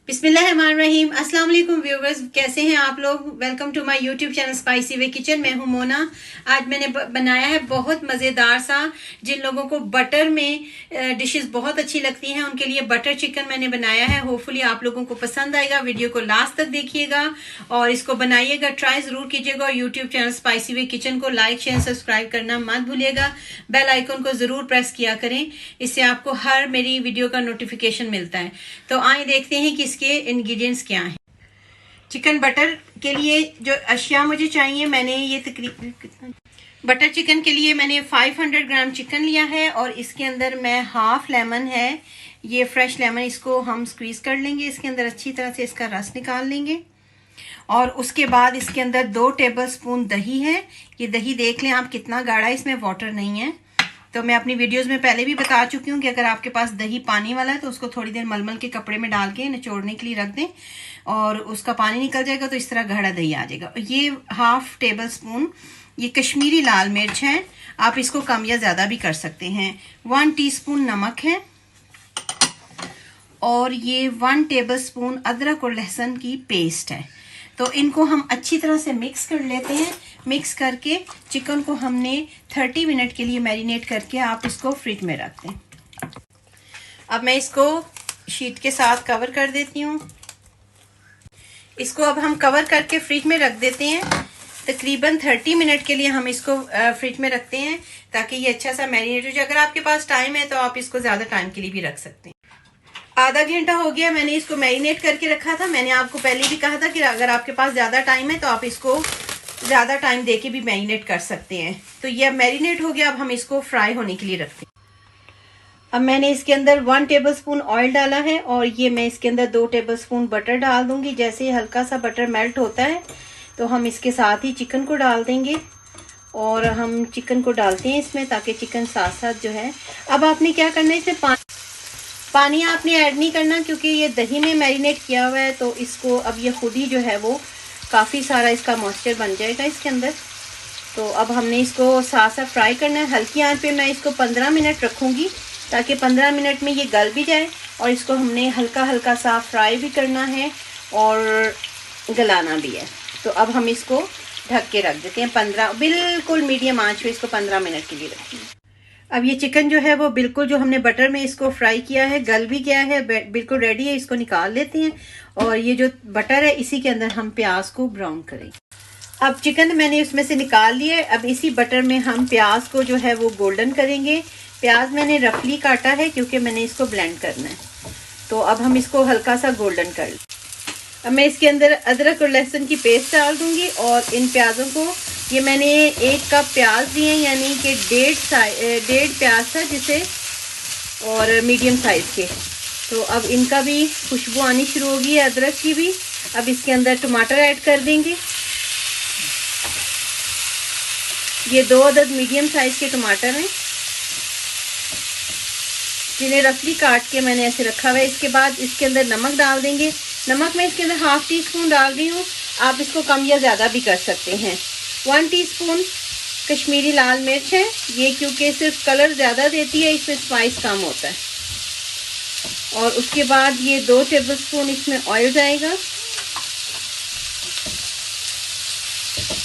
बिस्मिल्लाहिर्रहमानिर्रहीम। अस्सलाम वालेकुम व्यूवर्स, कैसे हैं आप लोग। Welcome to my YouTube channel spicy way kitchen. मैं हूं मोना। आज मैंने बनाया है बहुत मज़ेदार सा, जिन लोगों को बटर में डिशेस बहुत अच्छी लगती हैं उनके लिए बटर चिकन मैंने बनाया है। होपफुली आप लोगों को पसंद आएगा। वीडियो को लास्ट तक देखिएगा और इसको बनाइएगा, ट्राई ज़रूर कीजिएगा। और YouTube channel spicy way kitchen को लाइक शेयर सब्सक्राइब करना मत भूलिएगा। बेल आइकन को ज़रूर प्रेस किया करें, इससे आपको हर मेरी वीडियो का नोटिफिकेशन मिलता है। तो आइए देखते हैं कि इसके इंग्रेडिएंट्स क्या हैं। चिकन बटर के लिए जो अशिया मुझे चाहिए, मैंने ये तकरीबन बटर चिकन के लिए मैंने 500 ग्राम चिकन लिया है और इसके अंदर मैं हाफ लेमन है, ये फ्रेश लेमन, इसको हम स्क्वीज कर लेंगे। इसके अंदर अच्छी तरह से इसका रस निकाल लेंगे और उसके बाद इसके अंदर 2 टेबलस्पून दही है। ये दही देख लें आप कितना गाढ़ा है, इसमें वाटर नहीं है। तो मैं अपनी वीडियोस में पहले भी बता चुकी हूँ कि अगर आपके पास दही पानी वाला है तो उसको थोड़ी देर मलमल के कपड़े में डाल के निचोड़ने के लिए रख दें और उसका पानी निकल जाएगा तो इस तरह गाढ़ा दही आ जाएगा। ये हाफ टेबल स्पून ये कश्मीरी लाल मिर्च है, आप इसको कम या ज़्यादा भी कर सकते हैं। 1 टीस्पून नमक है और ये 1 टेबल स्पून अदरक और लहसुन की पेस्ट है। तो इनको हम अच्छी तरह से मिक्स कर लेते हैं। मिक्स करके चिकन को हमने 30 मिनट के लिए मैरिनेट करके आप इसको फ्रिज में रख दें। अब मैं इसको शीट के साथ कवर कर देती हूँ। इसको अब हम कवर करके फ्रिज में रख देते हैं। तकरीबन 30 मिनट के लिए हम इसको फ्रिज में रखते हैं ताकि ये अच्छा सा मैरिनेट हो जाए। अगर आपके पास टाइम है तो आप इसको ज़्यादा टाइम के लिए भी रख सकते हैं। आधा घंटा हो गया मैंने इसको मैरिनेट करके रखा था। मैंने आपको पहले भी कहा था कि अगर आपके पास ज़्यादा टाइम है तो आप इसको ज़्यादा टाइम देके भी मैरिनेट कर सकते हैं। तो ये अब मैरिनेट हो गया, अब हम इसको फ्राई होने के लिए रखते हैं। अब मैंने इसके अंदर 1 टेबलस्पून ऑयल डाला है और ये मैं इसके अंदर 2 टेबलस्पून बटर डाल दूंगी। जैसे हल्का सा बटर मेल्ट होता है तो हम इसके साथ ही चिकन को डाल देंगे और हम चिकन को डालते हैं इसमें ताकि चिकन साथ साथ जो है। अब आपने क्या करना है, इसमें पानी आपने ऐड नहीं करना क्योंकि ये दही में मैरिनेट किया हुआ है। तो इसको अब ये खुद ही जो है वो काफ़ी सारा इसका मॉइस्चर बन जाएगा इसके अंदर। तो अब हमने इसको साथ साथ फ्राई करना है। हल्की आंच पे मैं इसको 15 मिनट रखूँगी ताकि 15 मिनट में ये गल भी जाए। और इसको हमने हल्का हल्का सा फ्राई भी करना है और गलाना भी है। तो अब हम इसको ढक के रख देते हैं 15, बिल्कुल मीडियम आँच पे इसको 15 मिनट के लिए रखेंगे। अब ये चिकन जो है वो बिल्कुल जो हमने बटर में इसको फ्राई किया है गल भी गया है, बिल्कुल रेडी है। इसको निकाल लेते हैं और ये जो बटर है इसी के अंदर हम प्याज को ब्राउन करेंगे। अब चिकन मैंने उसमें से निकाल लिया है। अब इसी बटर में हम प्याज को जो है वो गोल्डन करेंगे। प्याज मैंने रफली काटा है क्योंकि मैंने इसको ब्लेंड करना है। तो अब हम इसको हल्का सा गोल्डन कर लें। अब मैं इसके अंदर अदरक और लहसुन की पेस्ट डाल दूंगी और इन प्याज़ों को, ये मैंने 1 कप प्याज दिए हैं यानी कि 1.5 प्याज था जिसे, और मीडियम साइज़ के। तो अब इनका भी खुशबू आनी शुरू होगी है अदरक की भी। अब इसके अंदर टमाटर ऐड कर देंगे। ये 2 अदद मीडियम साइज़ के टमाटर हैं जिन्हें रफली काट के मैंने ऐसे रखा हुआ है। इसके बाद इसके अंदर नमक डाल देंगे। नमक मैं इसके अंदर हाफ टी स्पून डाल रही हूँ, आप इसको कम या ज़्यादा भी कर सकते हैं। 1 टीस्पून कश्मीरी लाल मिर्च है, ये क्योंकि सिर्फ कलर ज़्यादा देती है, इसमें स्पाइस कम होता है। और उसके बाद ये 2 टेबलस्पून इसमें ऑयल जाएगा।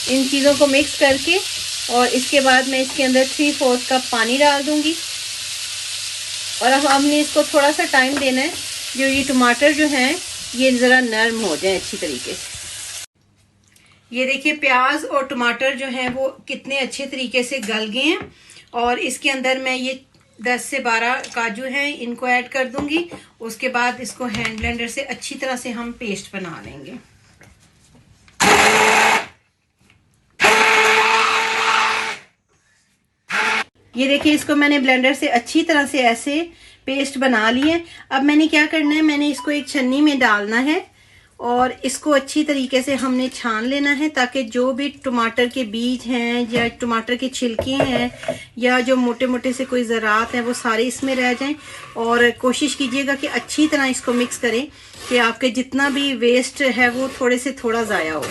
इन चीज़ों को मिक्स करके और इसके बाद मैं इसके अंदर 3/4 कप पानी डाल दूँगी। और अब हमने इसको थोड़ा सा टाइम देना है जो ये टमाटर जो हैं ये ज़रा नरम हो जाए अच्छी तरीके से। ये देखिए प्याज और टमाटर जो हैं वो कितने अच्छे तरीके से गल गए हैं। और इसके अंदर मैं ये 10 से 12 काजू हैं, इनको ऐड कर दूंगी। उसके बाद इसको हैंड ब्लेंडर से अच्छी तरह से हम पेस्ट बना लेंगे। ये देखिए इसको मैंने ब्लेंडर से अच्छी तरह से ऐसे पेस्ट बना ली है। अब मैंने क्या करना है, मैंने इसको एक छन्नी में डालना है और इसको अच्छी तरीके से हमने छान लेना है ताकि जो भी टमाटर के बीज हैं या टमाटर के छिलके हैं या जो मोटे मोटे से कोई ज़रात हैं वो सारे इसमें रह जाएं। और कोशिश कीजिएगा कि अच्छी तरह इसको मिक्स करें कि आपके जितना भी वेस्ट है वो थोड़े से थोड़ा ज़ाया हो।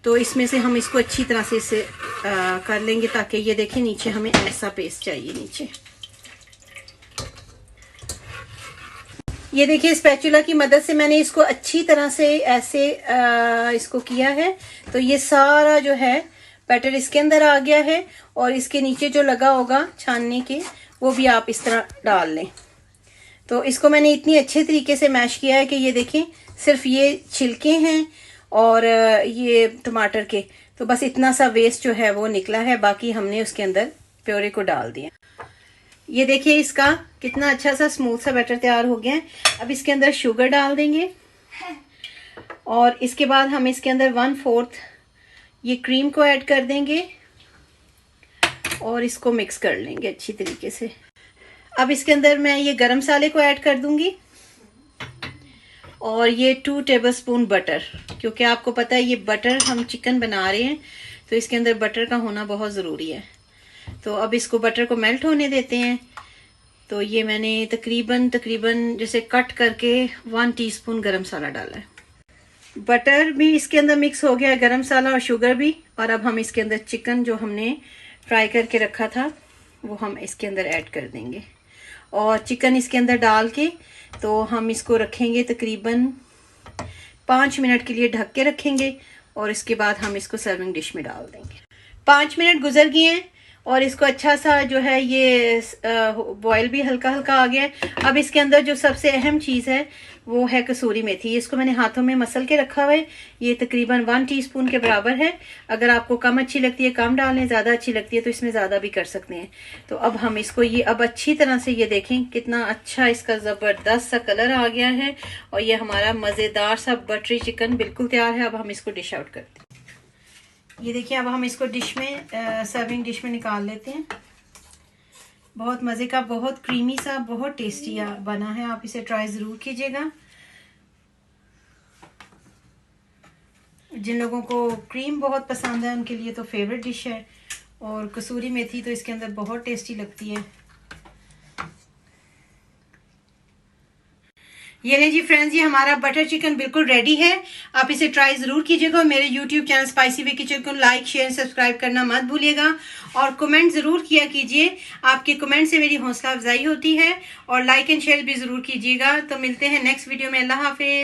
तो इसमें से हम इसको अच्छी तरह से इसे कर लेंगे ताकि ये देखें नीचे हमें ऐसा पेस्ट चाहिए नीचे। ये देखिए स्पैचुला की मदद से मैंने इसको अच्छी तरह से ऐसे इसको किया है, तो ये सारा जो है बैटर इसके अंदर आ गया है, और इसके नीचे जो लगा होगा छानने के वो भी आप इस तरह डाल लें। तो इसको मैंने इतनी अच्छे तरीके से मैश किया है कि ये देखें सिर्फ ये छिलके हैं और ये टमाटर के, तो बस इतना सा वेस्ट जो है वो निकला है, बाकी हमने उसके अंदर प्योरे को डाल दिया। ये देखिए इसका कितना अच्छा सा स्मूथ सा बैटर तैयार हो गया है। अब इसके अंदर शुगर डाल देंगे और इसके बाद हम इसके अंदर 1/4 ये क्रीम को ऐड कर देंगे और इसको मिक्स कर लेंगे अच्छी तरीके से। अब इसके अंदर मैं ये गरम मसाले को ऐड कर दूंगी और ये 2 टेबलस्पून बटर, क्योंकि आपको पता है ये बटर हम चिकन बना रहे हैं तो इसके अंदर बटर का होना बहुत ज़रूरी है। तो अब इसको बटर को मेल्ट होने देते हैं। तो ये मैंने तकरीबन जैसे कट करके 1 टीस्पून गरम मसाला डाला है। बटर भी इसके अंदर मिक्स हो गया है, गरम मसाला और शुगर भी। और अब हम इसके अंदर चिकन जो हमने फ्राई करके रखा था वो हम इसके अंदर ऐड कर देंगे और चिकन इसके अंदर डाल के तो हम इसको रखेंगे तकरीबन 5 मिनट के लिए, ढक के रखेंगे और इसके बाद हम इसको सर्विंग डिश में डाल देंगे। 5 मिनट गुजर गए हैं और इसको अच्छा सा जो है ये बॉयल भी हल्का हल्का आ गया है। अब इसके अंदर जो सबसे अहम चीज़ है वो है कसूरी मेथी। इसको मैंने हाथों में मसल के रखा हुआ है, ये तकरीबन 1 टीस्पून के बराबर है। अगर आपको कम अच्छी लगती है कम डालें, ज़्यादा अच्छी लगती है तो इसमें ज़्यादा भी कर सकते हैं। तो अब हम इसको ये अब अच्छी तरह से ये देखें कितना अच्छा इसका ज़बरदस्त सा कलर आ गया है और ये हमारा मज़ेदार सा बटरी चिकन बिल्कुल तैयार है। अब हम इसको डिश आउट करते हैं। ये देखिए अब हम इसको डिश में सर्विंग डिश में निकाल लेते हैं। बहुत मज़े का, बहुत क्रीमी सा, बहुत टेस्टी बना है। आप इसे ट्राई ज़रूर कीजिएगा। जिन लोगों को क्रीम बहुत पसंद है उनके लिए तो फेवरेट डिश है, और कसूरी मेथी तो इसके अंदर बहुत टेस्टी लगती है। ये लें जी फ्रेंड्स, ये हमारा बटर चिकन बिल्कुल रेडी है। आप इसे ट्राई ज़रूर कीजिएगा। मेरे YouTube channel spicy way kitchen को लाइक शेयर सब्सक्राइब करना मत भूलिएगा और कमेंट ज़रूर किया कीजिए। आपके कमेंट से मेरी हौसला अफजाई होती है और लाइक एंड शेयर भी ज़रूर कीजिएगा। तो मिलते हैं नेक्स्ट वीडियो में। अल्लाह हाफिज़।